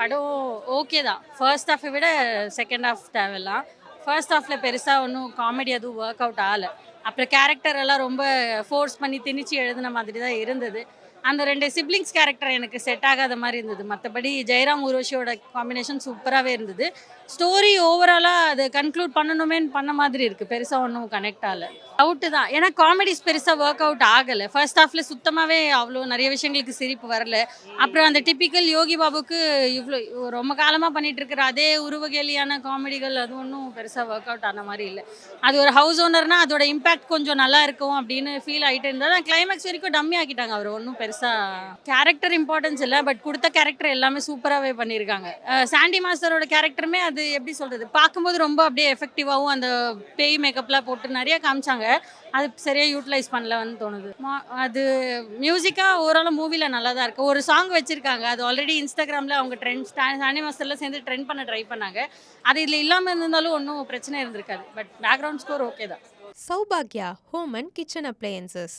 படம் ஓகே தான். ஃபர்ஸ்ட் ஹாஃபை விட செகண்ட் ஹாஃப் தேவைலாம். ஃபர்ஸ்ட் ஹாஃப்ல பெருசா ஒண்ணும் காமெடி எதுவும் ஒர்க் அவுட் ஆகல. அப்புறம் கேரக்டர் எல்லாம் ரொம்ப ஃபோர்ஸ் பண்ணி திணிச்சு எழுதுன மாதிரி தான் இருந்தது. அந்த 2 சிப்லிங்ஸ் கேரக்டர் எனக்கு செட் ஆகாத மாரி இருந்தது. மத்தபடி ஜெயராம், ஊர்வஷியோட காம்பினேஷன் சூப்பராவே இருந்தது. ஸ்டோரி ஓவராலா அத கன்க்ளூட் பண்ணணுமேன்னு பண்ண மாதிரி இருக்கு. பெருசா ஒண்ணும் கனெக்ட் ஆகல. டவுட்டு தான். ஏன்னா காமெடிஸ் பெருசா ஒர்க் அவுட் ஆகல. ஃபர்ஸ்ட் ஹாஃப்ல சுத்தமாவே அவ்ளோ நெறைய விஷயங்களுக்கு சிரிப்பு வரல. அப்புறம் அந்த டிப்பிக்கல் யோகி பாபுக்கு இவ்ளோ ரொம்ப காலமா பண்ணிட்டு இருக்கிற அதே உருவகேலியான காமெடிகள் அது ஒண்ணும் பெருசா ஒர்க் அவுட் ஆன மாரி இல்ல. அது ஒரு ஹவுஸ் ஓனர்னா அதோட இம்பாக்ட் கொஞ்சம் நல்லா இருக்கும் அப்படின்னு ஃபீல் ஆயிட்டு இருந்தது. கிளைமாக்ஸ் வரைக்கும் டம்மி ஆக்கிட்டாங்க. அவர் ஒண்ணும் பெருசா கேரக்டர் இம்பார்ட்டன்ஸ் இல்ல. பட் குடுத்த கேரக்டர் எல்லாமே சூப்பராவே பண்ணியிருக்காங்க. சாண்டி மாஸ்டரோட கேரக்டருமே அது எப்படி சொல்றது? பார்க்கும்போது ரொம்ப அப்படியே எஃபெக்டிவாவும் அந்த பேய் மேக்கப்லாம் போட்டு நெறைய காமிச்சாங்க. அது சரியா யூட்டிலைஸ் பண்ணலன்னு தோணுது. அது மியூசிக்கா ஓவராலா மூவில நல்லா தான் இருக்கு. ஒரு சாங் வச்சிருக்காங்க. அது ஆல்ரெடி Instagramல அவங்க சாண்டி மாஸ்டர்லாம் சேர்ந்து ட்ரெண்ட் பண்ண ட்ரை பண்ணாங்க. அது இதுல இல்லாம இருந்திருந்தாலும் ஒண்ணும் பிரச்சனை இருந்திருக்காது. பட் பேக்கிரவுண்ட் ஸ்கோர் ஓகே தான். Saubhagya Home and Kitchen Appliances.